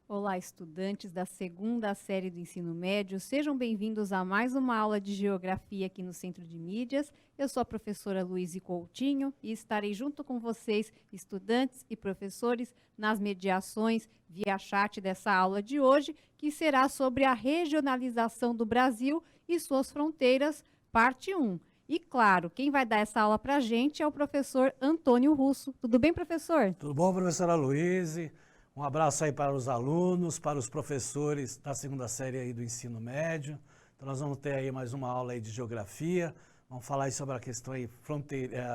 Olá, estudantes da segunda série do ensino médio, sejam bem-vindos a mais uma aula de Geografia aqui no Centro de Mídias. Eu sou a professora Luíse Coutinho e estarei junto com vocês, estudantes e professores, nas mediações via chat dessa aula de hoje, que será sobre a regionalização do Brasil e suas fronteiras, parte 1. E claro, quem vai dar essa aula para a gente é o professor Antônio Russo. Tudo bem, professor? Tudo bom, professora Luíse? Um abraço aí para os alunos, para os professores da segunda série aí do ensino médio. Então nós vamos ter aí mais uma aula aí de geografia. Vamos falar aí sobre a questão aí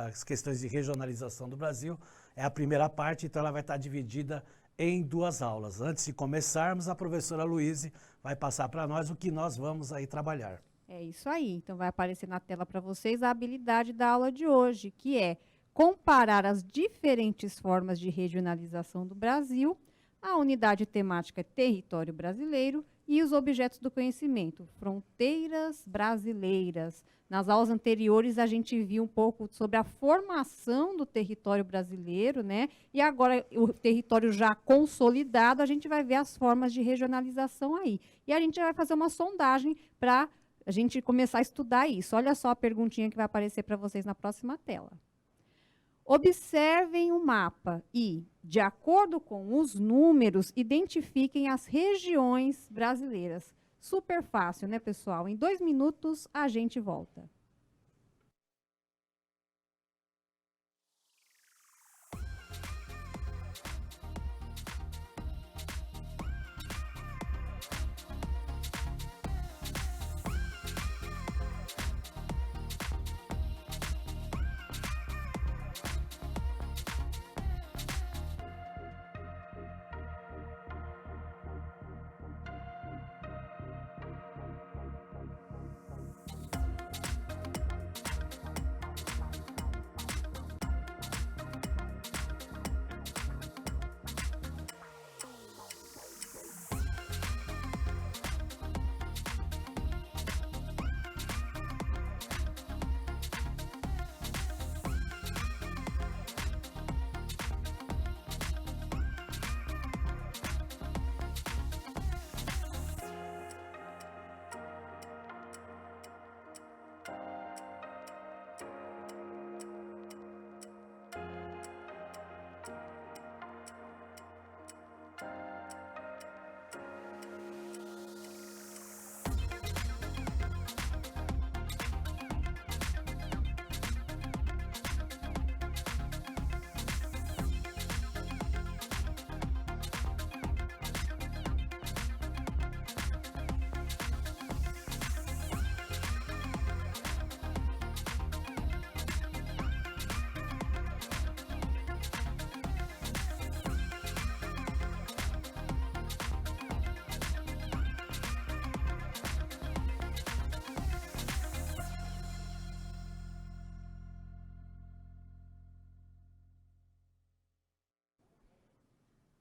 as questões de regionalização do Brasil. É a primeira parte, então ela vai estar dividida em duas aulas. Antes de começarmos, a professora Luíse vai passar para nós o que nós vamos aí trabalhar. É isso aí. Então vai aparecer na tela para vocês a habilidade da aula de hoje, que é comparar as diferentes formas de regionalização do Brasil, a unidade temática território brasileiro e os objetos do conhecimento, fronteiras brasileiras. Nas aulas anteriores, a gente viu um pouco sobre a formação do território brasileiro, né? E agora, o território já consolidado, a gente vai ver as formas de regionalização aí. E a gente vai fazer uma sondagem para a gente começar a estudar isso. Olha só a perguntinha que vai aparecer para vocês na próxima tela. Observem o mapa e, de acordo com os números, identifiquem as regiões brasileiras. Super fácil, né, pessoal? Em 2 minutos, a gente volta.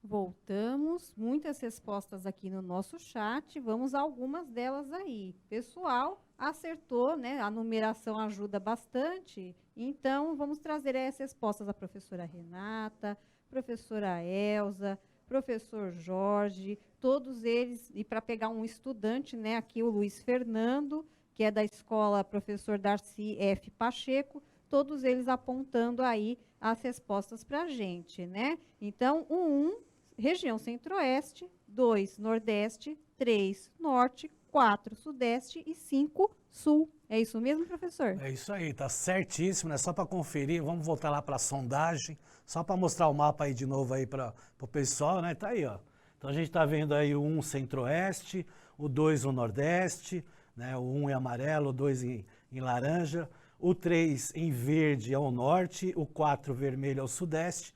Voltamos, muitas respostas aqui no nosso chat, vamos a algumas delas aí. Pessoal, acertou, né? A numeração ajuda bastante, então vamos trazer aí as respostas da professora Renata, professora Elza, professor Jorge, todos eles, e para pegar um estudante, né? Aqui o Luiz Fernando, que é da escola Professor Darcy F. Pacheco, todos eles apontando aí as respostas para a gente, né? Então, região centro-oeste, 2, nordeste, 3, norte, 4, sudeste e 5, sul. É isso mesmo, professor? É isso aí, tá certíssimo, né? Só para conferir, vamos voltar lá para a sondagem, só para mostrar o mapa aí de novo aí para o pessoal, né? Tá aí, ó. Então a gente está vendo aí o 1 centro-oeste, o 2 o nordeste, né? O 1 em amarelo, o 2 em laranja, o 3 em verde é o norte, o 4 vermelho é o sudeste,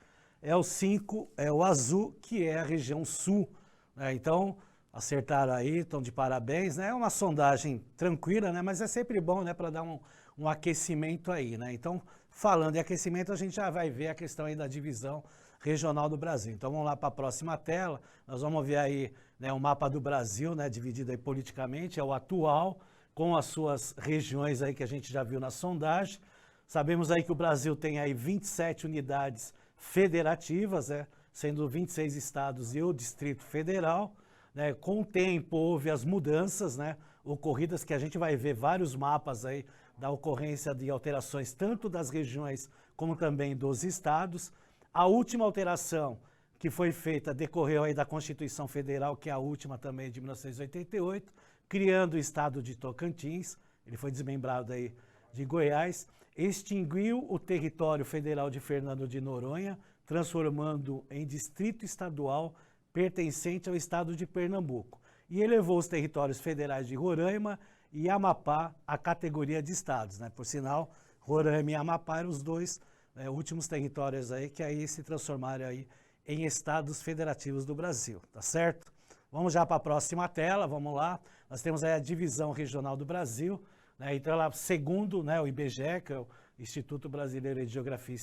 é o 5, é o azul, que é a região sul, né? Então, acertaram aí, estão de parabéns, né? É uma sondagem tranquila, né? Mas é sempre bom, né? Para dar um aquecimento aí, né? Então, falando em aquecimento, a gente já vai ver a questão aí da divisão regional do Brasil. Então, vamos lá para a próxima tela, nós vamos ver aí, né, o mapa do Brasil, né? Dividido aí politicamente, é o atual, com as suas regiões aí que a gente já viu na sondagem. Sabemos aí que o Brasil tem aí 27 unidades federativas, né? sendo 26 estados e o Distrito Federal. Né? Com o tempo houve as mudanças, né, ocorridas, que a gente vai ver vários mapas aí da ocorrência de alterações tanto das regiões como também dos estados. A última alteração que foi feita decorreu aí da Constituição Federal, que é a última também de 1988, criando o estado de Tocantins. Ele foi desmembrado aí de Goiás, extinguiu o território federal de Fernando de Noronha, transformando em distrito estadual pertencente ao estado de Pernambuco, e elevou os territórios federais de Roraima e Amapá à categoria de estados, né? Por sinal, Roraima e Amapá eram os dois últimos territórios aí que aí se transformaram aí em estados federativos do Brasil, tá certo? Vamos já para a próxima tela, vamos lá. Nós temos aí a divisão regional do Brasil, né? Então, ela, segundo, né, o IBGE, que é o Instituto Brasileiro de Geografia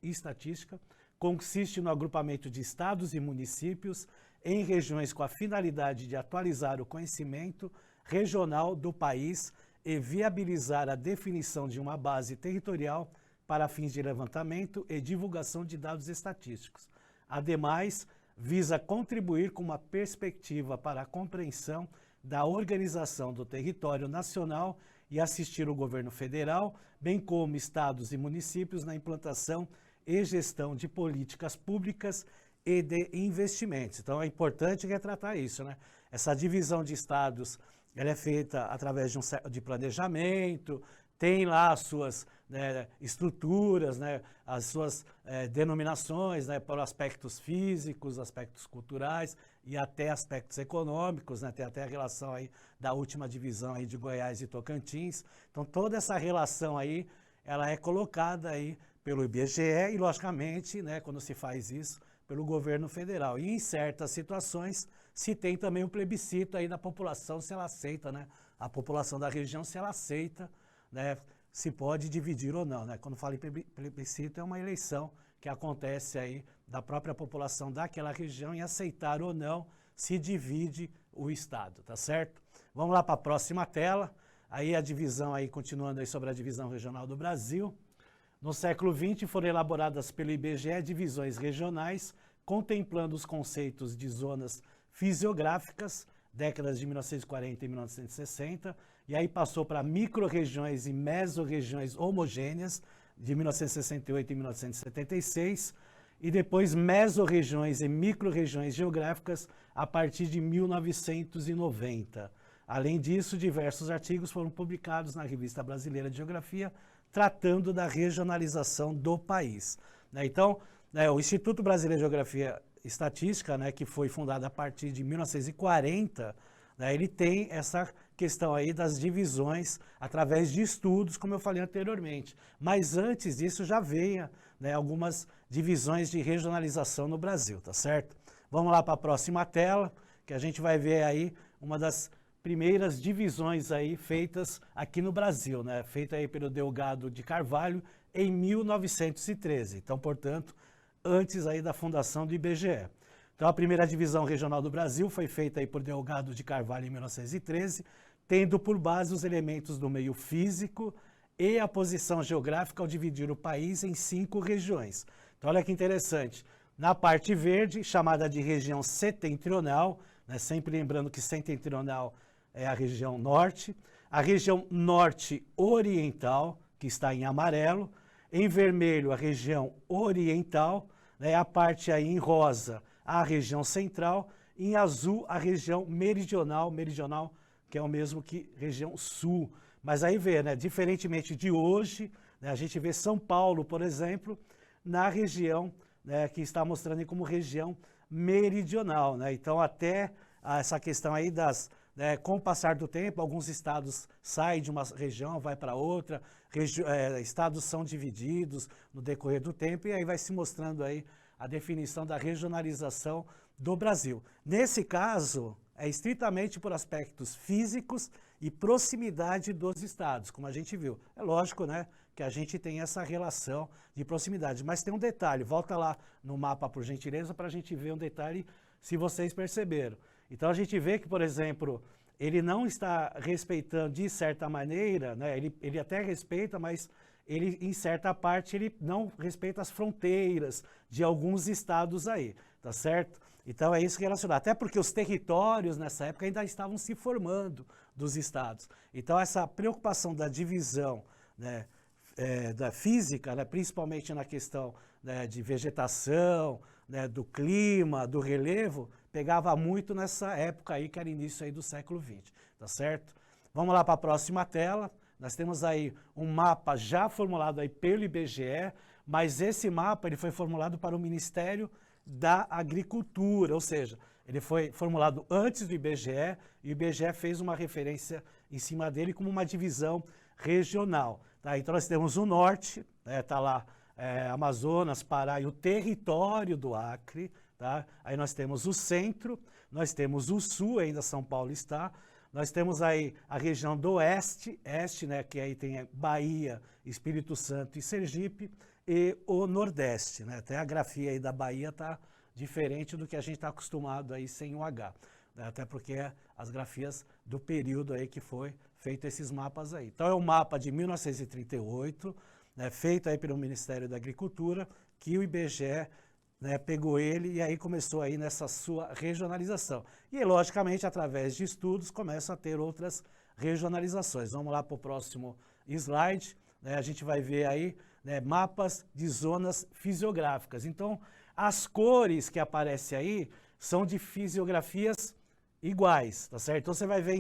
e Estatística, consiste no agrupamento de estados e municípios em regiões com a finalidade de atualizar o conhecimento regional do país e viabilizar a definição de uma base territorial para fins de levantamento e divulgação de dados estatísticos. Ademais, visa contribuir com uma perspectiva para a compreensão da organização do território nacional e assistir o governo federal, bem como estados e municípios na implantação e gestão de políticas públicas e de investimentos. Então, é importante retratar isso, né? Essa divisão de estados, ela é feita através de planejamento, tem lá as suas, né, estruturas, né, as suas denominações, né, por aspectos físicos, aspectos culturais e até aspectos econômicos, né? Tem até a relação aí da última divisão aí de Goiás e Tocantins. Então, toda essa relação aí, ela é colocada aí pelo IBGE e, logicamente, né, quando se faz isso, pelo governo federal. E em certas situações se tem também o plebiscito aí da população, se ela aceita, né, a população da região, se ela aceita, né, se pode dividir ou não, né? Quando falo em plebiscito, é uma eleição que acontece aí da própria população daquela região em aceitar ou não se divide o estado, tá certo? Vamos lá para a próxima tela. Aí a divisão aí, continuando aí sobre a divisão regional do Brasil. No século XX foram elaboradas pelo IBGE divisões regionais, contemplando os conceitos de zonas fisiográficas, décadas de 1940 e 1960, e aí passou para micro-regiões e mesorregiões homogêneas, de 1968 e 1976, e depois mesorregiões e micro-regiões geográficas a partir de 1990. Além disso, diversos artigos foram publicados na Revista Brasileira de Geografia, tratando da regionalização do país. Então, o Instituto Brasileiro de Geografia e Estatística, né, que foi fundado a partir de 1940, né, ele tem essa questão aí das divisões através de estudos, como eu falei anteriormente. Mas antes disso já veio, né, algumas divisões de regionalização no Brasil, tá certo? Vamos lá para a próxima tela, que a gente vai ver aí uma das primeiras divisões aí feitas aqui no Brasil, né? Feita aí pelo Delgado de Carvalho em 1913. Então, portanto, antes aí da fundação do IBGE. Então, a primeira divisão regional do Brasil foi feita aí por Delgado de Carvalho em 1913, tendo por base os elementos do meio físico e a posição geográfica ao dividir o país em 5 regiões. Então, olha que interessante. Na parte verde, chamada de região setentrional, né? Sempre lembrando que setentrional é a região norte, a região norte oriental, que está em amarelo, em vermelho a região oriental, né, a parte aí em rosa a região central, em azul a região meridional, que é o mesmo que região sul. Mas aí vê, né, diferentemente de hoje, né, a gente vê São Paulo, por exemplo, na região, né, que está mostrando aí como região meridional, né? Então até essa questão aí das com o passar do tempo, alguns estados saem de uma região, vai para outra, estados são divididos no decorrer do tempo, e aí vai se mostrando aí a definição da regionalização do Brasil. Nesse caso, é estritamente por aspectos físicos e proximidade dos estados, como a gente viu. É lógico, né, que a gente tem essa relação de proximidade, mas tem um detalhe, volta lá no mapa, por gentileza, para a gente ver um detalhe, se vocês perceberam. Então, a gente vê que, por exemplo, ele não está respeitando, de certa maneira, né, ele até respeita, mas ele, em certa parte, ele não respeita as fronteiras de alguns estados aí, tá certo? Então é isso que é relacionado. Até porque os territórios nessa época ainda estavam se formando dos estados. Então essa preocupação da divisão, né, da física, né, principalmente na questão, né, de vegetação, né, do clima, do relevo, pegava muito nessa época aí, que era início aí do século XX, tá certo? Vamos lá para a próxima tela. Nós temos aí um mapa já formulado aí pelo IBGE, mas esse mapa ele foi formulado para o Ministério da Agricultura, ou seja, ele foi formulado antes do IBGE e o IBGE fez uma referência em cima dele como uma divisão regional. Tá? Então nós temos o norte, está lá Amazonas, Pará e o território do Acre. Tá? Aí nós temos o centro, nós temos o sul, ainda São Paulo está. Nós temos aí a região do oeste, né, que aí tem Bahia, Espírito Santo e Sergipe, e o nordeste, né? Até a grafia aí da Bahia está diferente do que a gente está acostumado aí sem o H, né? Até porque as grafias do período aí que foi feito esses mapas aí. Então é um mapa de 1938, né, feito aí pelo Ministério da Agricultura, que o IBGE, né, pegou ele e aí começou aí nessa sua regionalização. E, logicamente, através de estudos, começa a ter outras regionalizações. Vamos lá para o próximo slide. Né, a gente vai ver aí, né, mapas de zonas fisiográficas. Então, as cores que aparecem aí são de fisiografias iguais, tá certo? Então, você vai ver,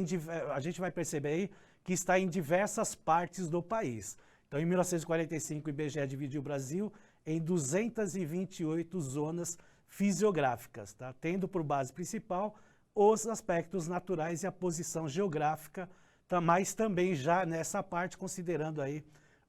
a gente vai perceber aí que está em diversas partes do país. Então, em 1945, o IBGE dividiu o Brasil em 228 zonas fisiográficas, tá? Tendo por base principal os aspectos naturais e a posição geográfica, tá? Mas também já nessa parte considerando aí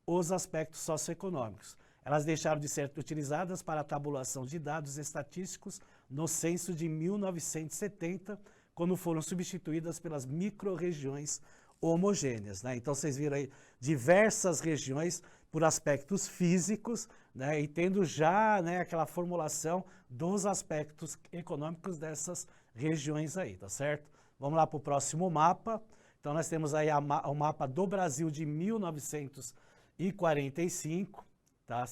os aspectos socioeconômicos. Elas deixaram de ser utilizadas para a tabulação de dados estatísticos no censo de 1970, quando foram substituídas pelas micro-regiões homogêneas, né? Então vocês viram aí diversas regiões por aspectos físicos, né, e tendo já, né, aquela formulação dos aspectos econômicos dessas regiões aí, tá certo? Vamos lá para o próximo mapa. Então nós temos aí o mapa do Brasil de 1945, tá?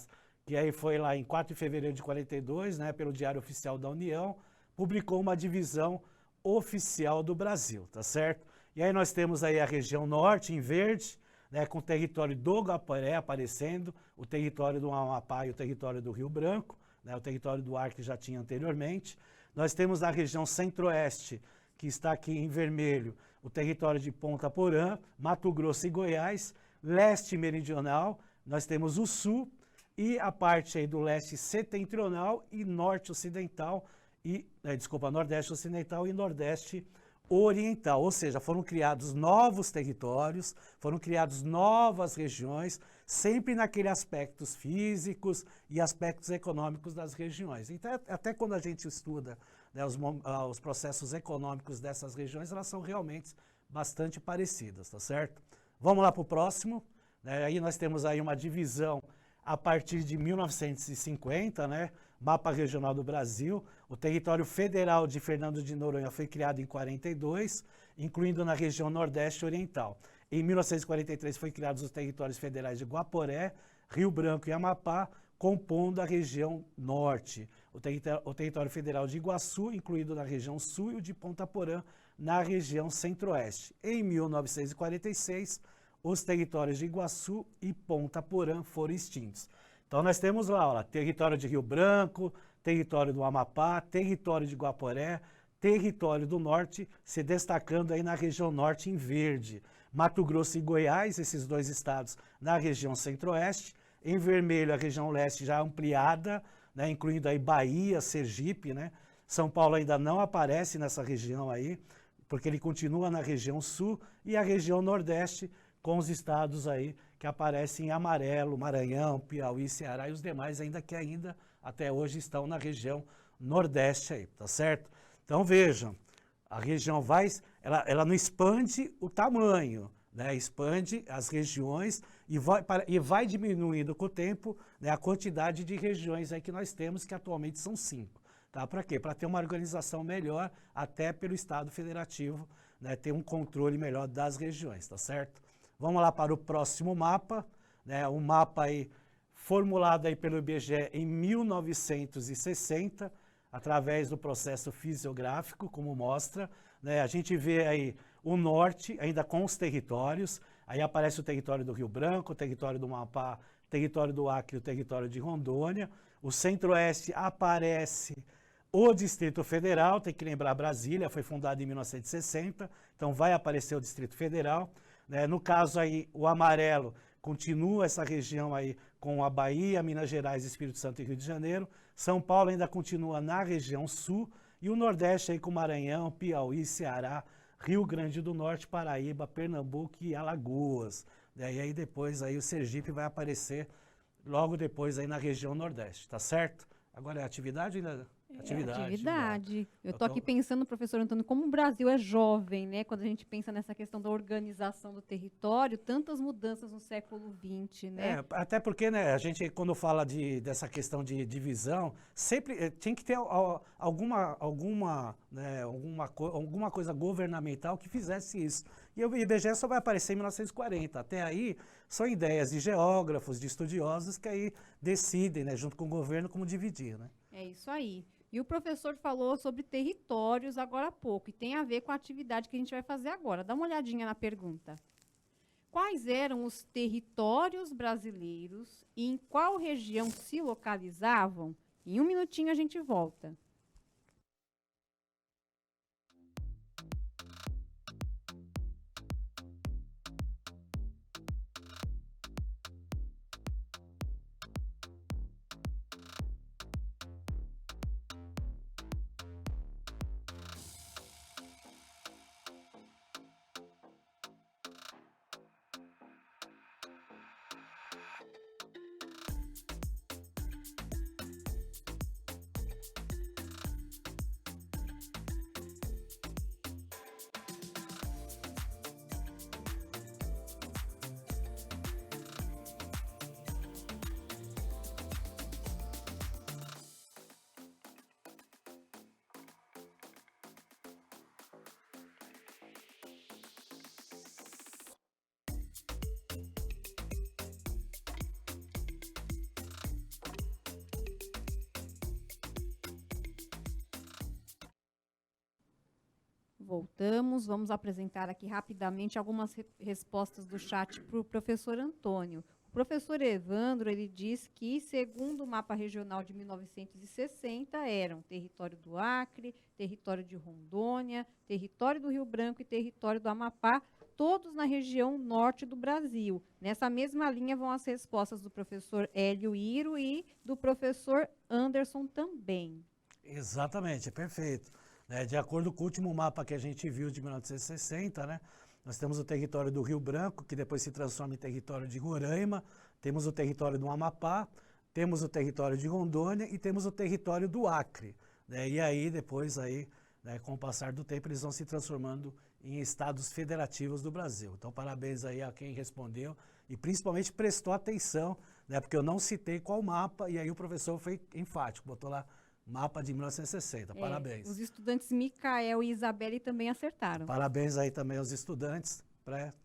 Que aí foi lá em 4 de fevereiro de 42, né, pelo Diário Oficial da União, publicou uma divisão oficial do Brasil, tá certo? E aí nós temos aí a região norte em verde, né, com o território do Guaporé aparecendo, o território do Amapá e o território do Rio Branco, né, o território do Acre já tinha anteriormente. Nós temos a região centro-oeste, que está aqui em vermelho, o território de Ponta Porã, Mato Grosso e Goiás. Leste meridional, nós temos o sul e a parte aí do leste setentrional e norte ocidental, nordeste ocidental e nordeste oriental, ou seja, foram criados novos territórios, foram criadas novas regiões, sempre naqueles aspectos físicos e aspectos econômicos das regiões. Então, até quando a gente estuda, né, os processos econômicos dessas regiões, elas são realmente bastante parecidas, tá certo? Vamos lá para o próximo. Né, aí nós temos aí uma divisão a partir de 1950, né? Mapa regional do Brasil. O território federal de Fernando de Noronha foi criado em 42, incluindo na região nordeste oriental. Em 1943 foi criados os territórios federais de Guaporé, Rio Branco e Amapá, compondo a região norte. O território federal de Iguaçu, incluído na região sul, e o de Ponta Porã, na região centro-oeste. Em 1946, os territórios de Iguaçu e Ponta Porã foram extintos. Então nós temos lá, ó, território de Rio Branco, território do Amapá, território de Guaporé, território do norte, se destacando aí na região norte em verde. Mato Grosso e Goiás, esses dois estados, na região centro-oeste. Em vermelho, a região leste já ampliada, né, incluindo aí Bahia, Sergipe, né? São Paulo ainda não aparece nessa região aí, porque ele continua na região sul, e a região nordeste, com os estados aí que aparecem em amarelo, Maranhão, Piauí, Ceará e os demais ainda até hoje estão na região nordeste aí, tá certo? Então vejam, a região ela não expande o tamanho, né? Expande as regiões e vai diminuindo com o tempo, né, a quantidade de regiões aí que nós temos, que atualmente são 5. Tá? Para quê? Para ter uma organização melhor, até pelo Estado Federativo, né, ter um controle melhor das regiões, tá certo? Vamos lá para o próximo mapa. né, um mapa aí formulado aí pelo IBGE em 1960, através do processo fisiográfico, como mostra, né, a gente vê aí o norte, ainda com os territórios, aí aparece o território do Rio Branco, o território do Amapá, o território do Acre, o território de Rondônia, o centro-oeste aparece o Distrito Federal, tem que lembrar Brasília, foi fundado em 1960, então vai aparecer o Distrito Federal, né, no caso aí o amarelo continua essa região aí com a Bahia, Minas Gerais, Espírito Santo e Rio de Janeiro, São Paulo ainda continua na região sul, e o Nordeste aí com Maranhão, Piauí, Ceará, Rio Grande do Norte, Paraíba, Pernambuco e Alagoas. E aí depois aí o Sergipe vai aparecer logo depois aí na região Nordeste, tá certo? Agora é atividade ainda? Atividade. Eu estou aqui pensando, professor Antônio, como o Brasil é jovem, né? Quando a gente pensa nessa questão da organização do território, tantas mudanças no século XX, né? Até porque, né, a gente, quando fala dessa questão de divisão, sempre tem que ter alguma coisa governamental que fizesse isso. E o IBGE só vai aparecer em 1940. Até aí, são ideias de geógrafos, de estudiosos, que aí decidem, né, junto com o governo, como dividir, né? É isso aí. E o professor falou sobre territórios agora há pouco, e tem a ver com a atividade que a gente vai fazer agora. Dá uma olhadinha na pergunta. Quais eram os territórios brasileiros e em qual região se localizavam? Em um minutinho a gente volta. Voltamos, vamos apresentar aqui rapidamente algumas respostas do chat para o professor Antônio. O professor Evandro, ele diz que, segundo o mapa regional de 1960, eram território do Acre, território de Rondônia, território do Rio Branco e território do Amapá, todos na região norte do Brasil. Nessa mesma linha vão as respostas do professor Hélio Iro e do professor Anderson também. Exatamente, perfeito. De acordo com o último mapa que a gente viu de 1960, né, nós temos o território do Rio Branco, que depois se transforma em território de Roraima, temos o território do Amapá, temos o território de Rondônia e temos o território do Acre. Né, e aí, depois, aí, né, com o passar do tempo, eles vão se transformando em estados federativos do Brasil. Então, parabéns aí a quem respondeu e principalmente prestou atenção, né, porque eu não citei qual mapa, e aí o professor foi enfático, botou lá mapa de 1960, parabéns. Os estudantes Micael e Isabelle também acertaram. Parabéns aí também aos estudantes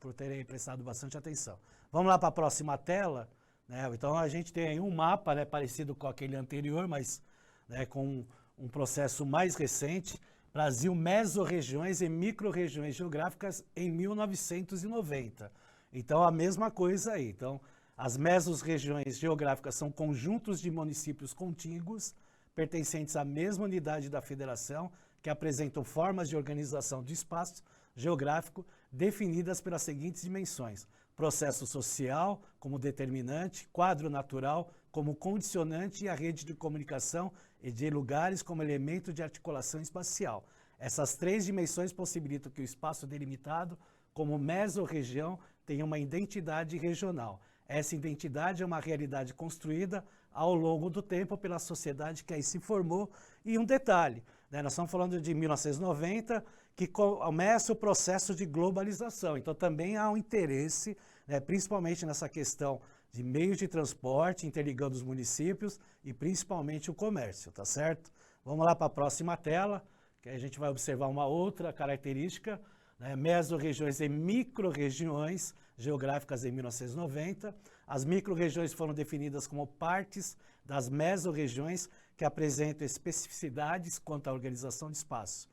por terem prestado bastante atenção. Vamos lá para a próxima tela. Né? Então a gente tem aí um mapa, né, parecido com aquele anterior, mas, né, com um processo mais recente. Brasil, mesorregiões e microrregiões geográficas em 1990. Então a mesma coisa aí. Então as mesorregiões geográficas são conjuntos de municípios contíguos, pertencentes à mesma unidade da federação, que apresentam formas de organização de espaço geográfico definidas pelas seguintes dimensões: processo social como determinante, quadro natural como condicionante e a rede de comunicação e de lugares como elemento de articulação espacial. Essas três dimensões possibilitam que o espaço delimitado como mesorregião tenha uma identidade regional. Essa identidade é uma realidade construída ao longo do tempo pela sociedade que aí se formou. E um detalhe, né, nós estamos falando de 1990, que começa o processo de globalização. Então também há um interesse, né, principalmente nessa questão de meios de transporte, interligando os municípios e principalmente o comércio, tá certo? Vamos lá para a próxima tela, que aí a gente vai observar uma outra característica. né, mesorregiões e microrregiões geográficas em 1990. As microrregiões foram definidas como partes das mesorregiões que apresentam especificidades quanto à organização de espaço.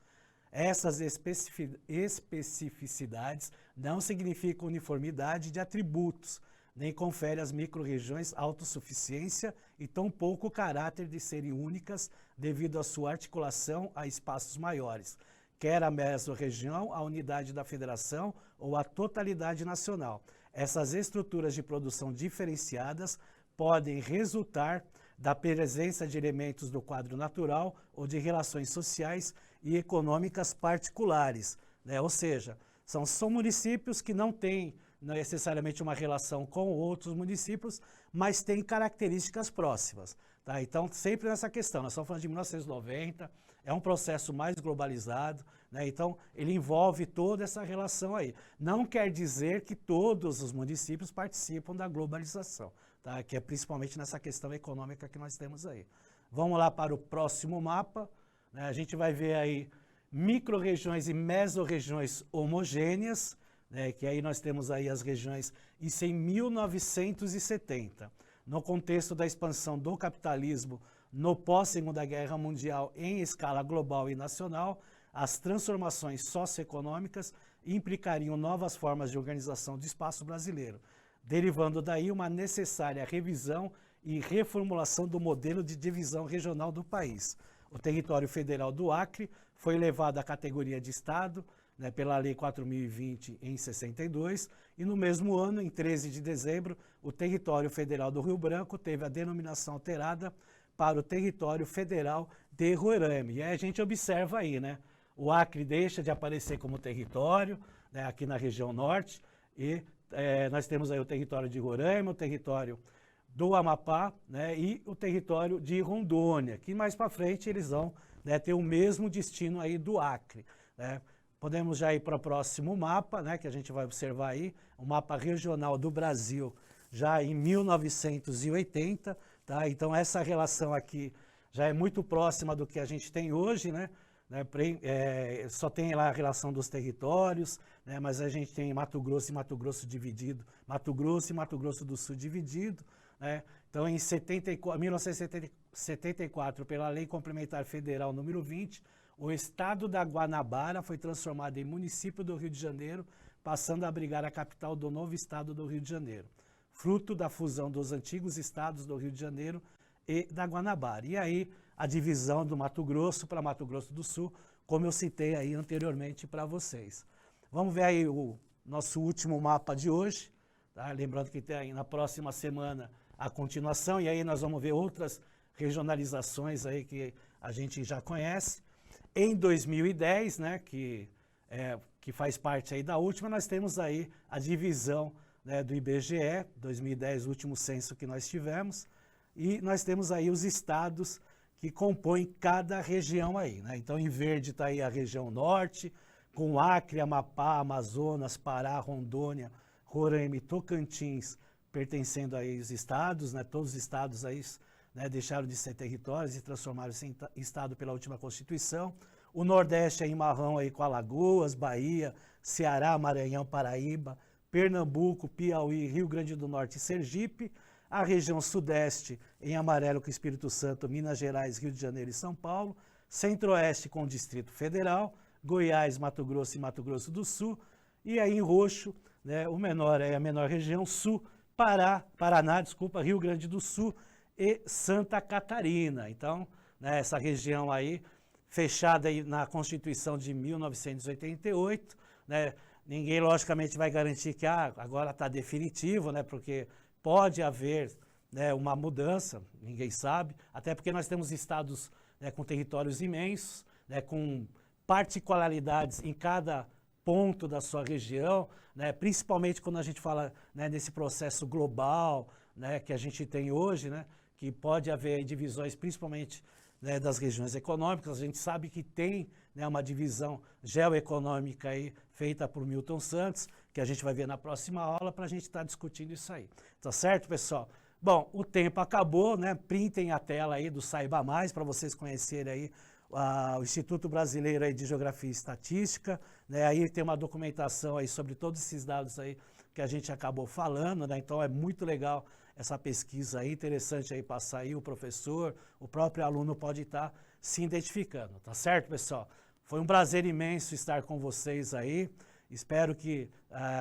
Essas especificidades não significam uniformidade de atributos, nem confere às microrregiões autossuficiência e tampouco o caráter de serem únicas devido à sua articulação a espaços maiores, quer a mesorregião, a unidade da federação ou a totalidade nacional. Essas estruturas de produção diferenciadas podem resultar da presença de elementos do quadro natural ou de relações sociais e econômicas particulares, né? Ou seja, são municípios que não têm necessariamente uma relação com outros municípios, mas têm características próximas, tá? Então, sempre nessa questão, nós estamos falando de 1990, é um processo mais globalizado, né? Então, ele envolve toda essa relação aí. Não quer dizer que todos os municípios participam da globalização, tá? Que é principalmente nessa questão econômica que nós temos aí. Vamos lá para o próximo mapa, né? A gente vai ver aí microrregiões e mesorregiões homogêneas, né? Que aí nós temos aí as regiões, isso em 1970. No contexto da expansão do capitalismo no pós-Segunda Guerra Mundial em escala global e nacional, as transformações socioeconômicas implicariam novas formas de organização do espaço brasileiro, derivando daí uma necessária revisão e reformulação do modelo de divisão regional do país. O território federal do Acre foi elevado à categoria de Estado, né, pela Lei 4.020 em 62, e no mesmo ano, em 13 de dezembro, o território federal do Rio Branco teve a denominação alterada para o território federal de Roraima. E aí a gente observa aí, né, o Acre deixa de aparecer como território, né, aqui na região norte, e nós temos aí o território de Roraima, o território do Amapá, né, e o território de Rondônia, que mais para frente eles vão, né, ter o mesmo destino aí do Acre, né. Podemos já ir para o próximo mapa, né, que a gente vai observar aí, o mapa regional do Brasil, já em 1980, tá? Então essa relação aqui já é muito próxima do que a gente tem hoje, né? Só tem lá a relação dos territórios, né? Mas a gente tem Mato Grosso e Mato Grosso dividido, Mato Grosso e Mato Grosso do Sul dividido, né? Então em 1974, pela Lei Complementar Federal número 20, o estado da Guanabara foi transformado em município do Rio de Janeiro, passando a abrigar a capital do novo estado do Rio de Janeiro, fruto da fusão dos antigos estados do Rio de Janeiro e da Guanabara. E aí a divisão do Mato Grosso para Mato Grosso do Sul, como eu citei aí anteriormente para vocês. Vamos ver aí o nosso último mapa de hoje, tá? Lembrando que tem aí na próxima semana a continuação, e aí nós vamos ver outras regionalizações aí que a gente já conhece. Em 2010, né, que faz parte aí da última, nós temos aí a divisão, né, do IBGE, 2010, o último censo que nós tivemos, e nós temos aí os estados que compõem cada região aí, né? Então, em verde está aí a região norte, com Acre, Amapá, Amazonas, Pará, Rondônia, Roraima e Tocantins, pertencendo aí aos estados, né? Todos os estados aí, né, deixaram de ser territórios e transformaram-se em estado pela última Constituição. O Nordeste é em marrom aí com Alagoas, Bahia, Ceará, Maranhão, Paraíba, Pernambuco, Piauí, Rio Grande do Norte e Sergipe. A região Sudeste em amarelo com Espírito Santo, Minas Gerais, Rio de Janeiro e São Paulo. Centro-Oeste com o Distrito Federal, Goiás, Mato Grosso e Mato Grosso do Sul. E aí em roxo, né, a menor região, Sul, Paraná, Rio Grande do Sul e Santa Catarina. Então, né, essa região aí, fechada aí na Constituição de 1988, né, ninguém, logicamente, vai garantir que agora está definitivo, né, porque pode haver, né, uma mudança, ninguém sabe, até porque nós temos estados, né, com territórios imensos, né, com particularidades em cada ponto da sua região, né, principalmente quando a gente fala, né, nesse processo global, né, que a gente tem hoje, né, que pode haver divisões, principalmente, né, das regiões econômicas. A gente sabe que tem, né, uma divisão geoeconômica aí, feita por Milton Santos, que a gente vai ver na próxima aula para a gente estar discutindo isso aí. Tá certo, pessoal? Bom, o tempo acabou, né? Printem a tela aí do Saiba Mais para vocês conhecerem aí o Instituto Brasileiro aí de Geografia e Estatística, né? Aí tem uma documentação aí sobre todos esses dados aí que a gente acabou falando, né? Então é muito legal essa pesquisa aí, interessante aí passar aí o professor, o próprio aluno pode estar se identificando, tá certo, pessoal? Foi um prazer imenso estar com vocês aí. Espero que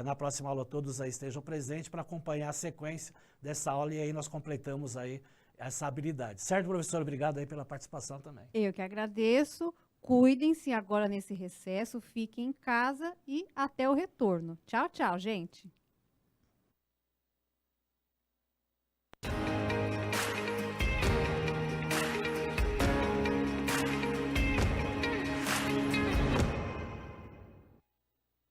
na próxima aula todos aí estejam presentes para acompanhar a sequência dessa aula e aí nós completamos aí essa habilidade. Certo, professor? Obrigado aí pela participação também. Eu que agradeço. Cuidem-se agora nesse recesso, fiquem em casa e até o retorno. Tchau, tchau, gente.